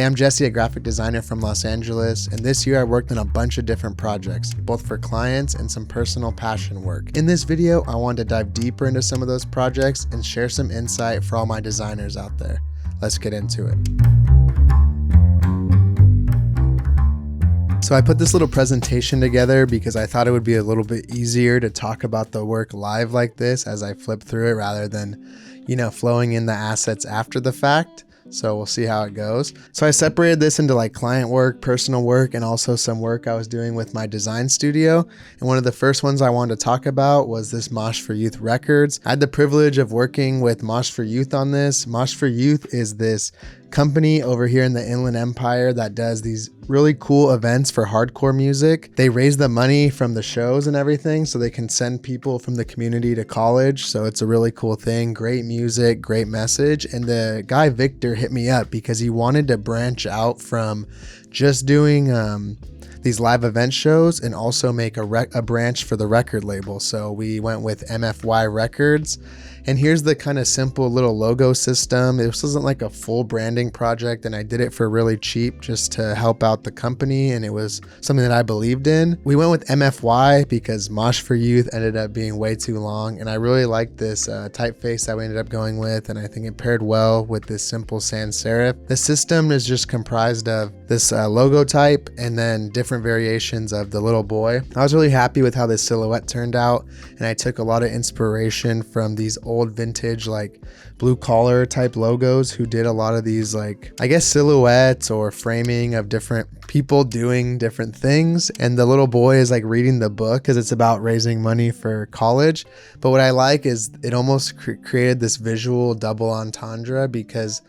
I'm Jesse, a graphic designer from Los Angeles, and this year I worked on a bunch of different projects, both for clients and some personal passion work. In this video, I wanted to dive deeper into some of those projects and share some insight for all my designers out there. Let's get into it. So I put this little presentation together because I thought it would be a little bit easier to talk about the work live like this as I flip through it rather than, flowing in the assets after the fact. So we'll see how it goes. So I separated this into like client work, personal work, and also some work I was doing with my design studio. And one of the first ones I wanted to talk about was this Mosh for Youth Records. I had the privilege of working with Mosh for Youth on this. Mosh for Youth is this company over here in the Inland Empire that does these really cool events for hardcore music. They raise the money from the shows and everything so they can send people from the community to college. So it's a really cool thing. Great music, great message. And the guy Victor hit me up because he wanted to branch out from just doing these live event shows and also make a branch for the record label. So we went with MFY Records. And here's the kind of simple little logo system. This wasn't like a full branding project, and I did it for really cheap just to help out the company, and it was something that I believed in. We went with MFY because Mosh for Youth ended up being way too long, and I really liked this typeface that we ended up going with, and I think it paired well with this simple sans serif. The system is just comprised of this logo type and then different variations of the little boy. I was really happy with how this silhouette turned out, and I took a lot of inspiration from these old vintage like blue collar type logos who did a lot of these like I guess silhouettes or framing of different people doing different things, and the little boy is like reading the book because it's about raising money for college. But what I like is it almost created this visual double entendre because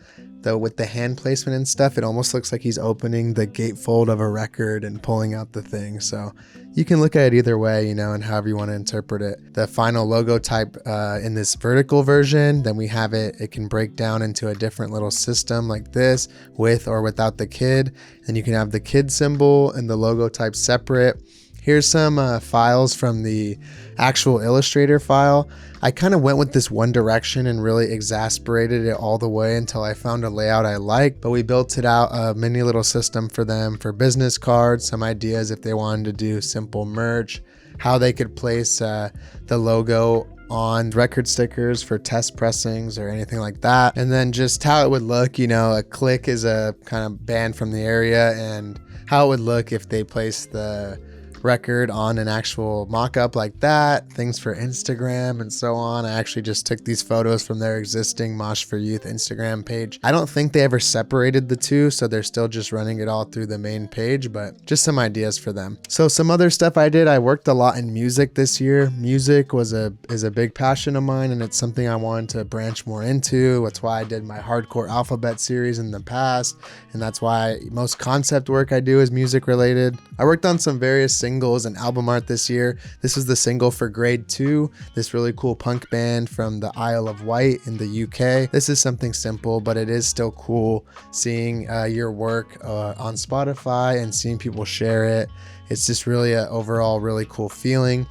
with the hand placement and stuff, it almost looks like he's opening the gatefold of a record and pulling out the thing. So you can look at it either way, and however you want to interpret it. The final logo type in this vertical version, then we have it can break down into a different little system like this, with or without the kid. And you can have the kid symbol and the logo type separate. Here's some files from the actual Illustrator file. I kind of went with this one direction and really exasperated it all the way until I found a layout I like, but we built it out a mini little system for them for business cards, some ideas if they wanted to do simple merch, how they could place the logo on record stickers for test pressings or anything like that. And then just how it would look, a click is a kind of band from the area, and how it would look if they placed the record on an actual mock-up like that, things for Instagram and so on. I actually just took these photos from their existing Mosh for Youth Instagram page. I don't think they ever separated the two, so they're still just running it all through the main page, but just some ideas for them. So some other stuff I did, I worked a lot in music this year. Music is a big passion of mine, and it's something I wanted to branch more into. That's why I did my Hardcore Alphabet series in the past, and that's why most concept work I do is music related. I worked on some various singles and album art this year. This is the single for Grade 2, this really cool punk band from the Isle of Wight in the UK. This is something simple, but it is still cool seeing your work on Spotify and seeing people share it. It's just really an overall really cool feeling.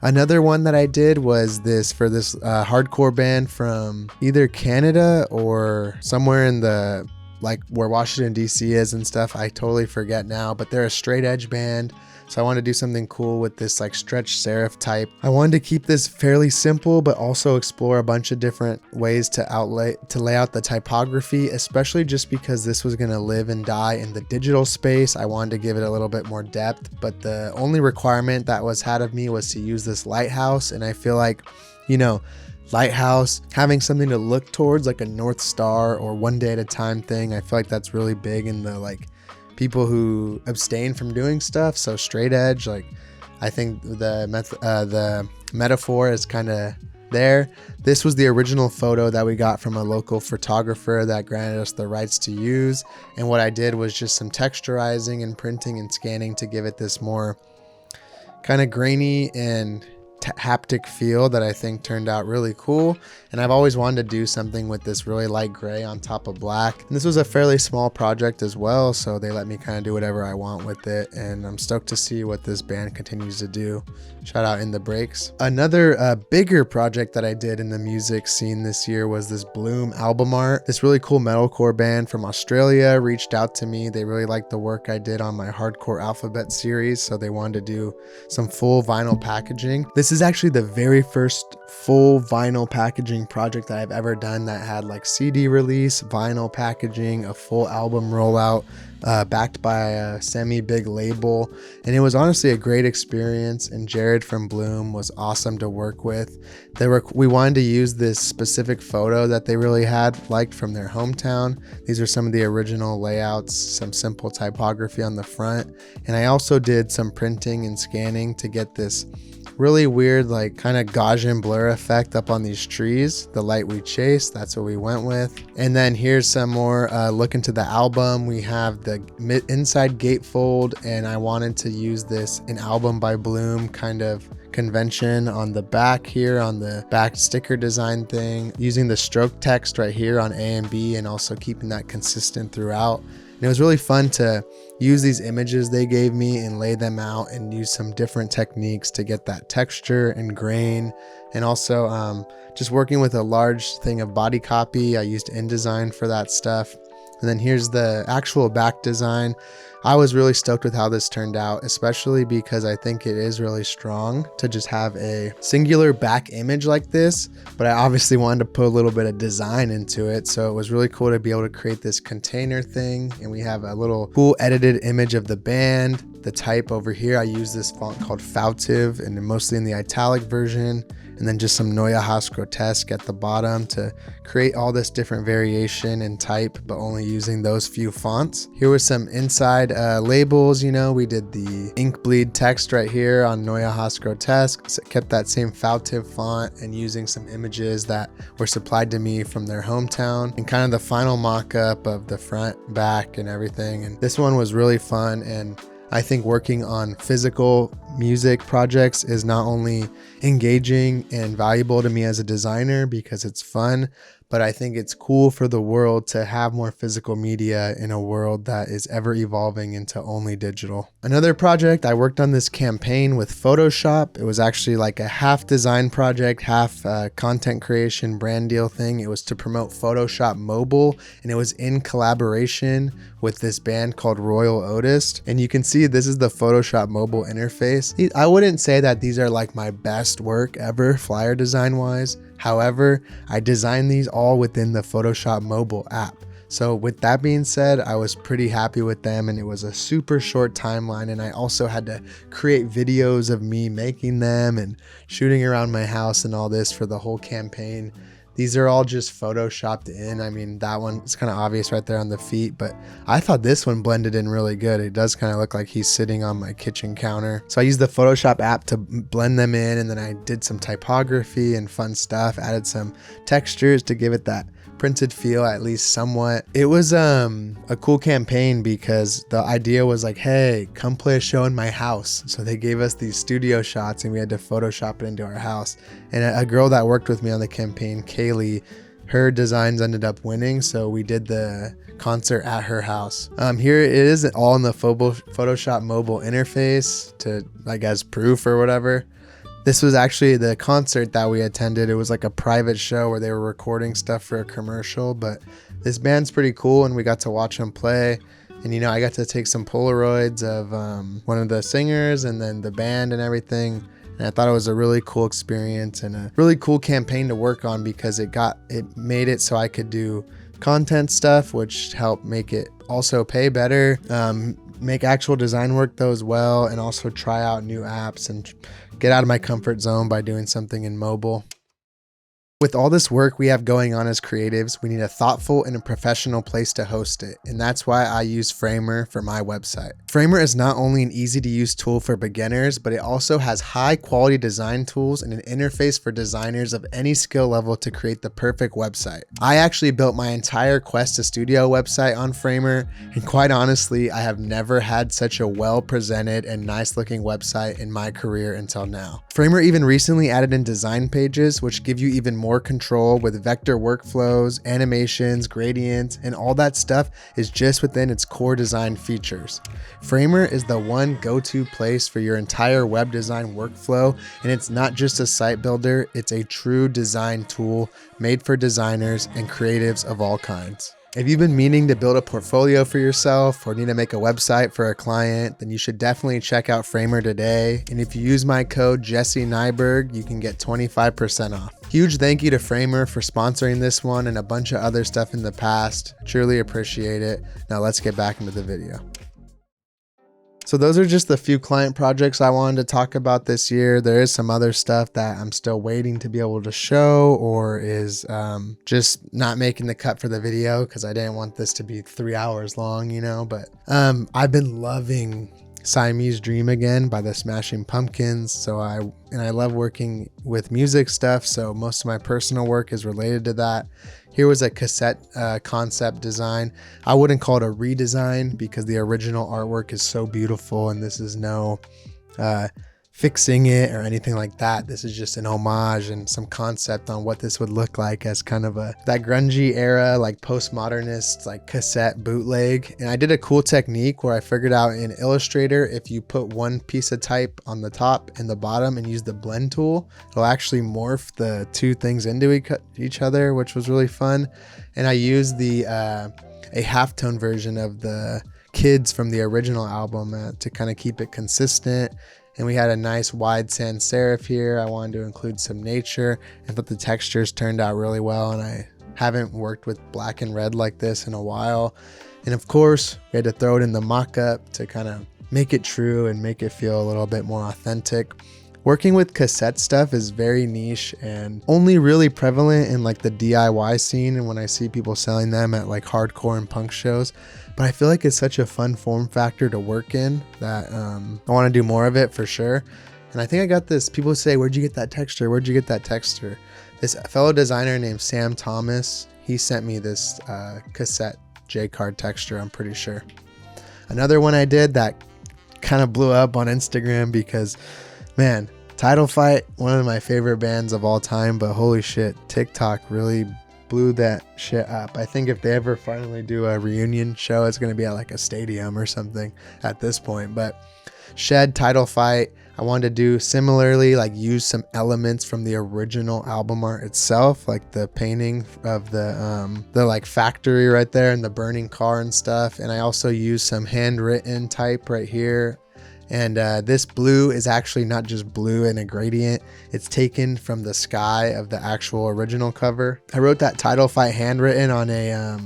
Another one that I did was this for this hardcore band from either Canada or somewhere in the like where Washington DC is and stuff. I totally forget now, but they're a straight edge band. So I wanted to do something cool with this like stretch serif type. I wanted to keep this fairly simple, but also explore a bunch of different ways to lay out the typography, especially just because this was going to live and die in the digital space. I wanted to give it a little bit more depth, but the only requirement that was had of me was to use this lighthouse. And I feel like, lighthouse, having something to look towards like a North Star or one day at a time thing. I feel like that's really big in the like people who abstain from doing stuff. So straight edge, like I think the metaphor is kind of there. This was the original photo that we got from a local photographer that granted us the rights to use. And what I did was just some texturizing and printing and scanning to give it this more kind of grainy and haptic feel that I think turned out really cool. And I've always wanted to do something with this really light gray on top of black. And this was a fairly small project as well, so they let me kind of do whatever I want with it. And I'm stoked to see what this band continues to do. Shout out In the Breaks. Another bigger project that I did in the music scene this year was this Bloom album art. This really cool metalcore band from Australia reached out to me. They really liked the work I did on my Hardcore Alphabet series, so they wanted to do some full vinyl packaging. This is actually the very first full vinyl packaging project that I've ever done that had like CD release, vinyl packaging, a full album rollout, backed by a semi-big label. And it was honestly a great experience, and Jared from Bloom was awesome to work with. We wanted to use this specific photo that they really had liked from their hometown. These are some of the original layouts, some simple typography on the front. And I also did some printing and scanning to get this really weird, like kind of Gaussian blur effect up on these trees. The light we chased, that's what we went with. And then here's some more look into the album. We have the inside gatefold, and I wanted to use this an album by Bloom kind of convention on the back here, on the back sticker design thing, using the stroke text right here on A and B, and also keeping that consistent throughout. And it was really fun to use these images they gave me and lay them out and use some different techniques to get that texture and grain. And also just working with a large thing of body copy. I used InDesign for that stuff. And then here's the actual back design. I was really stoked with how this turned out, especially because I think it is really strong to just have a singular back image like this, but I obviously wanted to put a little bit of design into it. So it was really cool to be able to create this container thing. And we have a little cool edited image of the band. The type over here, I use this font called Fautive, and mostly in the italic version. And then just some Neue Haus Grotesk at the bottom to create all this different variation in type, but only using those few fonts. Here was some inside labels. We did the ink bleed text right here on Neue Haus Grotesk. So kept that same Fautive font and using some images that were supplied to me from their hometown, and kind of the final mock-up of the front, back, and everything. And this one was really fun, and I think working on physical music projects is not only engaging and valuable to me as a designer because it's fun, but I think it's cool for the world to have more physical media in a world that is ever evolving into only digital. Another project, I worked on this campaign with Photoshop. It was actually like a half design project, half content creation brand deal thing. It was to promote Photoshop Mobile, and it was in collaboration with this band called Royal Otis. And you can see this is the Photoshop Mobile interface. I wouldn't say that these are like my best work ever flyer design wise. However, I designed these all within the Photoshop Mobile app. So with that being said, I was pretty happy with them, and it was a super short timeline, and I also had to create videos of me making them and shooting around my house and all this for the whole campaign. These are all just photoshopped in. I mean, that one is kind of obvious right there on the feet, but I thought this one blended in really good. It does kind of look like he's sitting on my kitchen counter. So I used the Photoshop app to blend them in, and then I did some typography and fun stuff, added some textures to give it that printed feel, at least somewhat. It was a cool campaign because the idea was like, hey, come play a show in my house. So they gave us these studio shots and we had to Photoshop it into our house. And a girl that worked with me on the campaign, Kaylee, her designs ended up winning, so we did the concert at her house. Here it is all in the Photoshop mobile interface to, I guess, proof or whatever. This was actually the concert that we attended. It was like a private show where they were recording stuff for a commercial, but this band's pretty cool and we got to watch them play. And I got to take some Polaroids of one of the singers and then the band and everything. And I thought it was a really cool experience and a really cool campaign to work on because it made it so I could do content stuff, which helped make it also pay better, make actual design work though as well, and also try out new apps and get out of my comfort zone by doing something in mobile. With all this work we have going on as creatives, we need a thoughtful and a professional place to host it, and that's why I use Framer for my website. Framer is not only an easy to use tool for beginners, but it also has high quality design tools and an interface for designers of any skill level to create the perfect website. I actually built my entire Quest to Studio website on Framer, and quite honestly, I have never had such a well presented and nice looking website in my career until now. Framer even recently added in design pages, which give you even more control with vector workflows, animations, gradients, and all that stuff is just within its core design features. Framer is the one go-to place for your entire web design workflow, and it's not just a site builder, it's a true design tool made for designers and creatives of all kinds. If you've been meaning to build a portfolio for yourself or need to make a website for a client, then you should definitely check out Framer today. And if you use my code jessenyberg, you can get 25% off. Huge thank you to Framer for sponsoring this one and a bunch of other stuff in the past. Truly appreciate it. Now let's get back into the video. So those are just the few client projects I wanted to talk about this year. There is some other stuff that I'm still waiting to be able to show or is just not making the cut for the video because I didn't want this to be 3 hours long, you know, but I've been loving Siamese Dream again by the Smashing Pumpkins. So I love working with music stuff. So most of my personal work is related to that. Here was a cassette concept design. I wouldn't call it a redesign because the original artwork is so beautiful and this is no fixing it or anything like that. This is just an homage and some concept on what this would look like as kind of that grungy era, like postmodernist, like cassette bootleg. And I did a cool technique where I figured out in Illustrator, if you put one piece of type on the top and the bottom and use the blend tool, it'll actually morph the two things into each other, which was really fun. And I used a halftone version of the Kids from the original album to kind of keep it consistent. And we had a nice wide sans serif here. I wanted to include some nature. I thought the textures turned out really well, and I haven't worked with black and red like this in a while. And of course, we had to throw it in the mock-up to kind of make it true and make it feel a little bit more authentic. Working with cassette stuff is very niche and only really prevalent in like the DIY scene and when I see people selling them at like hardcore and punk shows. But I feel like it's such a fun form factor to work in that I want to do more of it for sure. And I think I got this. People say, where'd you get that texture? Where'd you get that texture? This fellow designer named Sam Thomas, he sent me this cassette J-card texture, I'm pretty sure. Another one I did that kind of blew up on Instagram because, man, Title Fight, one of my favorite bands of all time, but holy shit, TikTok really blew that shit up. I think if they ever finally do a reunion show, it's going to be at like a stadium or something at this point. But Shed, Title Fight, I wanted to do similarly, like use some elements from the original album art itself, like the painting of the like factory right there and the burning car and stuff. And I also used some handwritten type right here. And this blue is actually not just blue in a gradient. It's taken from the sky of the actual original cover. I wrote that Title Fight handwritten on a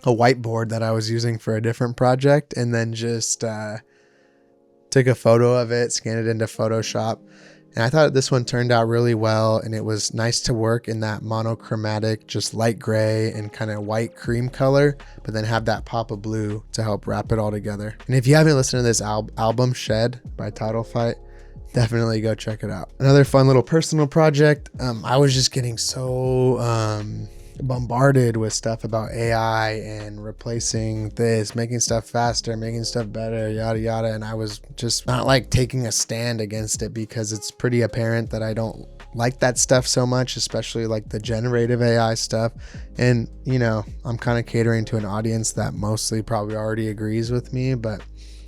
whiteboard that I was using for a different project, and then just took a photo of it, scanned it into Photoshop. And I thought this one turned out really well, and it was nice to work in that monochromatic, just light gray and kind of white cream color, but then have that pop of blue to help wrap it all together. And if you haven't listened to this album, Shed by Title Fight, definitely go check it out. Another fun little personal project. I was just getting so bombarded with stuff about AI and replacing this, making stuff faster, making stuff better, yada yada, and I was just not like taking a stand against it because it's pretty apparent that I don't like that stuff so much, especially like the generative AI stuff. And you know, I'm kind of catering to an audience that mostly probably already agrees with me, but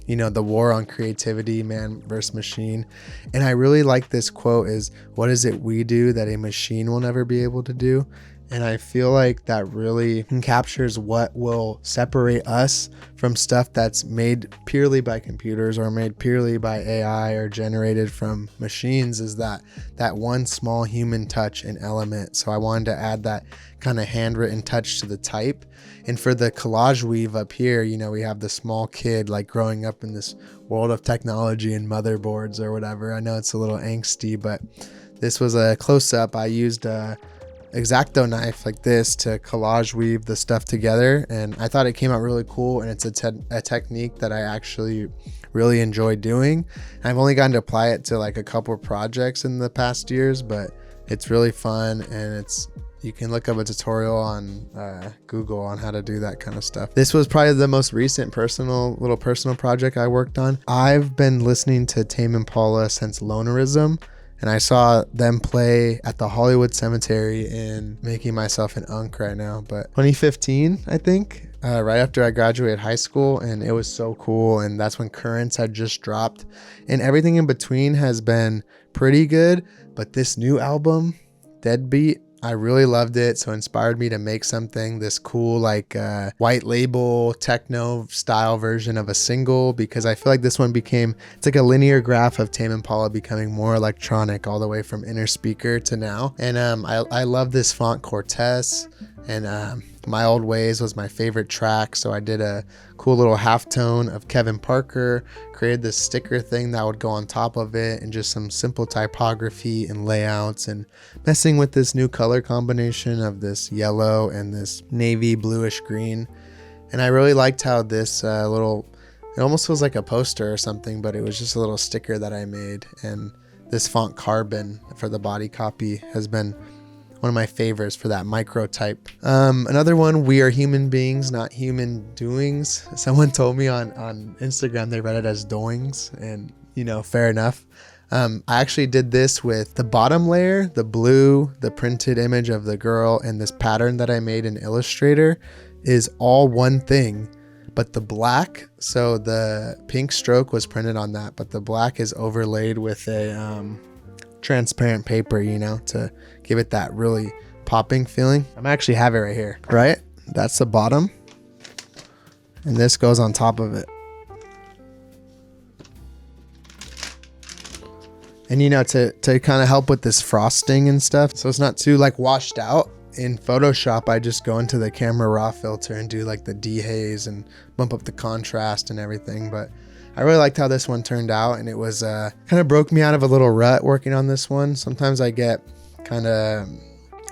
you know, the war on creativity, man versus machine. And I really like this quote is, what is it we do that a machine will never be able to do? And I feel like that really captures what will separate us from stuff that's made purely by computers or made purely by AI or generated from machines, is that one small human touch and element. So I wanted to add that kind of handwritten touch to the type. And for the collage weave up here, you know, we have the small kid like growing up in this world of technology and motherboards or whatever. I know it's a little angsty, but this was a close-up. I used X-Acto knife like this to collage weave the stuff together, and I thought it came out really cool, and it's a technique that I actually really enjoy doing. I've only gotten to apply it to like a couple of projects in the past years, but it's really fun, and you can look up a tutorial on Google on how to do that kind of stuff. This was probably the most recent personal project I worked on. I've been listening to Tame Impala since Lonerism, and I saw them play at the Hollywood Cemetery in, making myself an unk right now, but 2015, I think, right after I graduated high school, and it was so cool. And that's when Currents had just dropped, and everything in between has been pretty good. But this new album, Deadbeat, I really loved it, so it inspired me to make something, this cool like white label techno style version of a single, because I feel like this one it's like a linear graph of Tame Impala becoming more electronic all the way from Inner Speaker to now. And I love this font Cortez, and My Old Ways was my favorite track, so I did a cool little halftone of Kevin Parker, created this sticker thing that would go on top of it, and just some simple typography and layouts, and messing with this new color combination of this yellow and this navy bluish green. And I really liked how this it almost feels like a poster or something, but it was just a little sticker that I made. And this font Carbon for the body copy has been one of my favorites for that micro type. Another one, We Are Human Beings, Not Human Doings. Someone told me on Instagram they read it as doings, and fair enough. I actually did this with the bottom layer, the blue, the printed image of the girl, and this pattern that I made in Illustrator is all one thing, but the black, so the pink stroke was printed on that, but the black is overlaid with a transparent paper, to give it that really popping feeling. I'm actually have it right here, right? That's the bottom, and this goes on top of it. And to kind of help with this frosting and stuff, so it's not too like washed out, in Photoshop I just go into the camera raw filter and do like the dehaze and bump up the contrast and everything. But I really liked how this one turned out, and it was kind of broke me out of a little rut working on this one. Sometimes I get kind of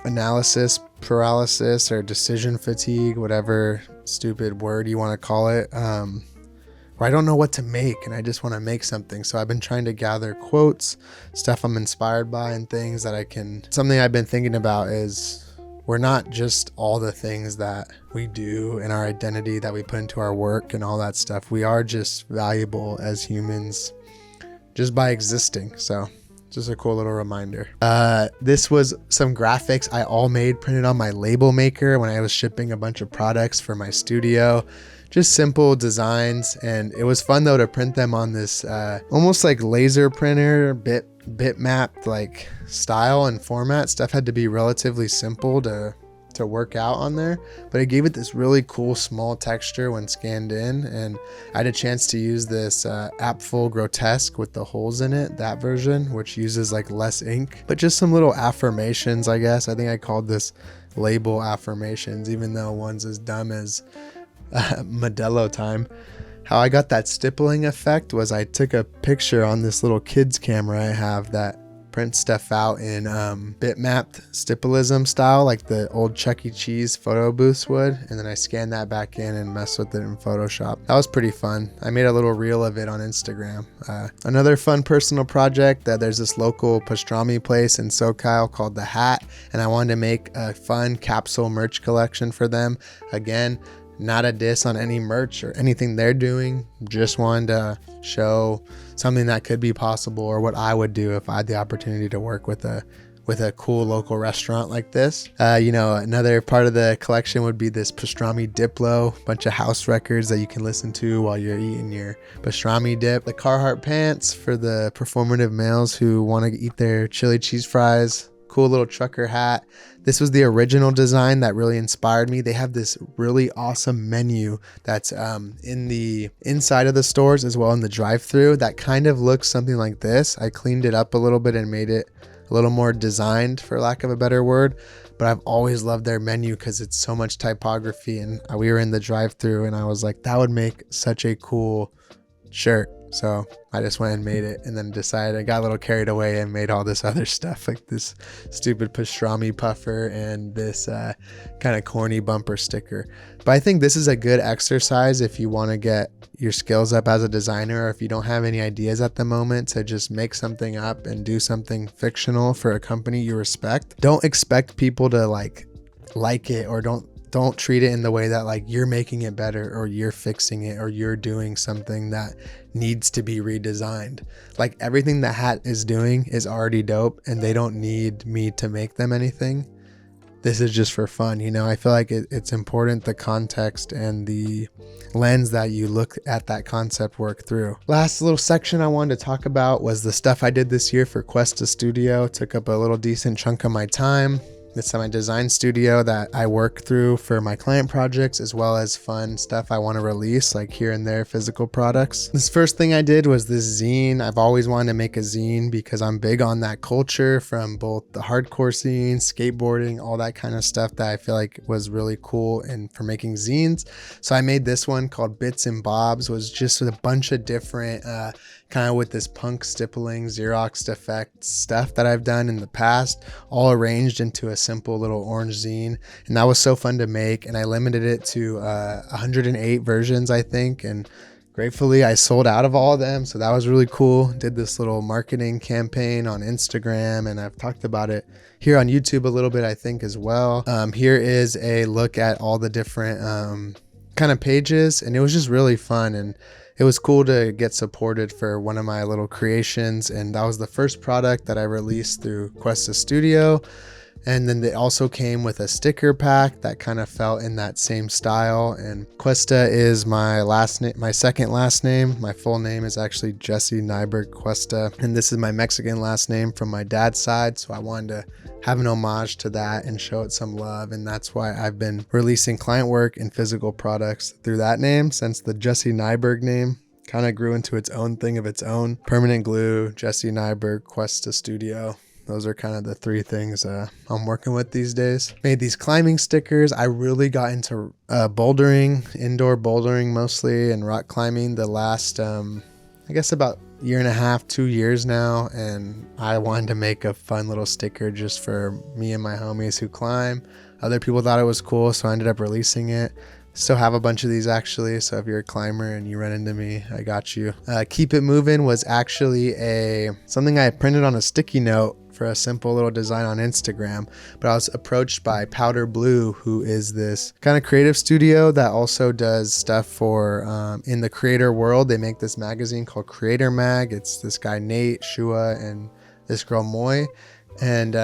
analysis paralysis or decision fatigue, whatever stupid word you want to call it, where I don't know what to make and I just want to make something. So I've been trying to gather quotes, stuff I'm inspired by, and things that something I've been thinking about is we're not just all the things that we do and our identity that we put into our work and all that stuff. We are just valuable as humans just by existing. So just a cool little reminder. This was some graphics I all made, printed on my label maker when I was shipping a bunch of products for my studio. Just simple designs, and it was fun though to print them on this almost like laser printer bitmap like style and format. Stuff had to be relatively simple to work out on there, but it gave it this really cool small texture when scanned in. And I had a chance to use this Apfel Grotesque with the holes in it, that version, which uses like less ink, but just some little affirmations, I guess. I think I called this label affirmations, even though one's as dumb as Modelo time. How I got that stippling effect was I took a picture on this little kids camera I have that prints stuff out in bitmapped stipplism style, like the old Chuck E. Cheese photo booths would, and then I scanned that back in and messed with it in Photoshop. That was pretty fun. I made a little reel of it on Instagram. Another fun personal project, there's this local pastrami place in SoCal called The Hat, and I wanted to make a fun capsule merch collection for them. Again, not a diss on any merch or anything they're doing, just wanted to show something that could be possible, or what I would do if I had the opportunity to work with a cool local restaurant like this. Another part of the collection would be this pastrami Diplo, bunch of house records that you can listen to while you're eating your pastrami dip. The Carhartt pants for the performative males who want to eat their chili cheese fries. Cool little trucker hat. This was the original design that really inspired me. They have this really awesome menu that's in the inside of the stores as well in the drive-thru that kind of looks something like this. I cleaned it up a little bit and made it a little more designed, for lack of a better word, but I've always loved their menu because it's so much typography. And we were in the drive-thru and I was like, that would make such a cool shirt. So I just went and made it, and then decided I got a little carried away and made all this other stuff, like this stupid pastrami puffer and this kind of corny bumper sticker. But I think this is a good exercise if you want to get your skills up as a designer, or if you don't have any ideas at the moment, to just make something up and do something fictional for a company you respect. Don't expect people to like it, or don't treat it in the way that like you're making it better, or you're fixing it, or you're doing something that needs to be redesigned. Like everything that Hat is doing is already dope, and they don't need me to make them anything. This is just for fun, you know. I feel like it's important, the context and the lens that you look at that concept work through. Last little section I wanted to talk about was the stuff I did this year for Questa Studio. It took up a little decent chunk of my time. It's my design studio that I work through for my client projects, as well as fun stuff I want to release, like here and there physical products. This first thing I did was this zine. I've always wanted to make a zine because I'm big on that culture from both the hardcore scene, skateboarding, all that kind of stuff that I feel like was really cool and for making zines. So I made this one called Bits and Bobs. It was just with a bunch of different kind of with this punk stippling Xeroxed effect stuff that I've done in the past, all arranged into a simple little orange zine. And that was so fun to make, and I limited it to 108 versions, I think, and gratefully I sold out of all of them, so that was really cool. Did this little marketing campaign on Instagram, and I've talked about it here on YouTube a little bit, I think, as well. Here is a look at all the different kind of pages, and it was just really fun, and it was cool to get supported for one of my little creations. And that was the first product that I released through Questa Studio. And then they also came with a sticker pack that kind of felt in that same style. And Questa is my last name, my second last name. My full name is actually Jesse Nyberg Questa. And this is my Mexican last name from my dad's side. So I wanted to have an homage to that and show it some love. And that's why I've been releasing client work and physical products through that name, since the Jesse Nyberg name kind of grew into its own thing of its own. Permanent Glue, Jesse Nyberg, Questa Studio. Those are kind of the three things I'm working with these days. Made these climbing stickers. I really got into bouldering, indoor bouldering mostly, and rock climbing the last, I guess about year and a half, 2 years now. And I wanted to make a fun little sticker just for me and my homies who climb. Other people thought it was cool, so I ended up releasing it. Still have a bunch of these actually, so if you're a climber and you run into me, I got you. Keep It Moving was actually something I printed on a sticky note for a simple little design on Instagram, but I was approached by Powder Blue, who is this kind of creative studio that also does stuff for in the creator world. They make this magazine called Creator Mag. It's this guy Nate Shua and this girl Moy, and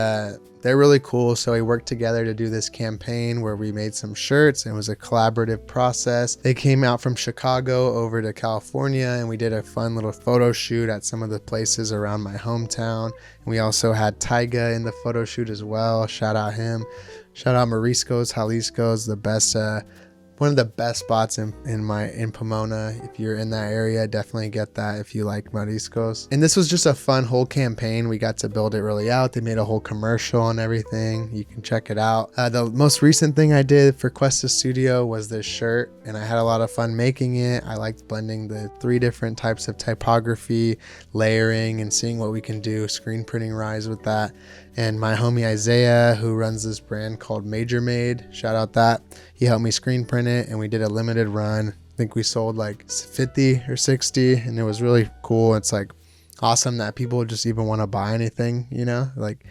they're really cool. So we worked together to do this campaign where we made some shirts, and it was a collaborative process. They came out from Chicago over to California, and we did a fun little photo shoot at some of the places around my hometown. And we also had Tyga in the photo shoot as well. Shout out him. Shout out Marisco's Jalisco's, the best one of the best spots in Pomona. If you're in that area, definitely get that if you like mariscos. And this was just a fun whole campaign. We got to build it really out. They made a whole commercial and everything. You can check it out. The most recent thing I did for Questa Studio was this shirt, and I had a lot of fun making it. I liked blending the 3 different types of typography, layering, and seeing what we can do, screen printing rise with that. And my homie Isaiah, who runs this brand called Major Made, shout out that, he helped me screen print it, and we did a limited run. I think we sold like 50 or 60, and it was really cool. It's like awesome that people just even want to buy anything, you know, like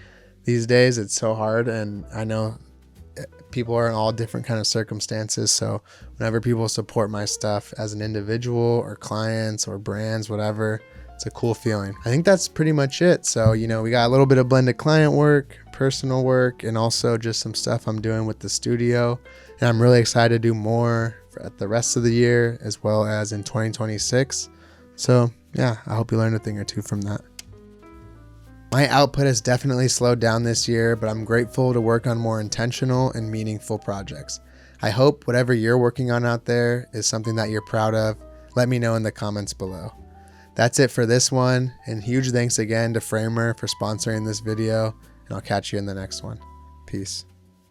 these days it's so hard. And I know people are in all different kind of circumstances. So whenever people support my stuff as an individual or clients or brands, whatever, it's a cool feeling. I think that's pretty much it. So, you know, we got a little bit of blended client work, personal work, and also just some stuff I'm doing with the studio. And I'm really excited to do more at the rest of the year as well as in 2026. So yeah, I hope you learned a thing or two from that. My output has definitely slowed down this year, but I'm grateful to work on more intentional and meaningful projects. I hope whatever you're working on out there is something that you're proud of. Let me know in the comments below. That's it for this one, and huge thanks again to Framer for sponsoring this video, and I'll catch you in the next one. Peace.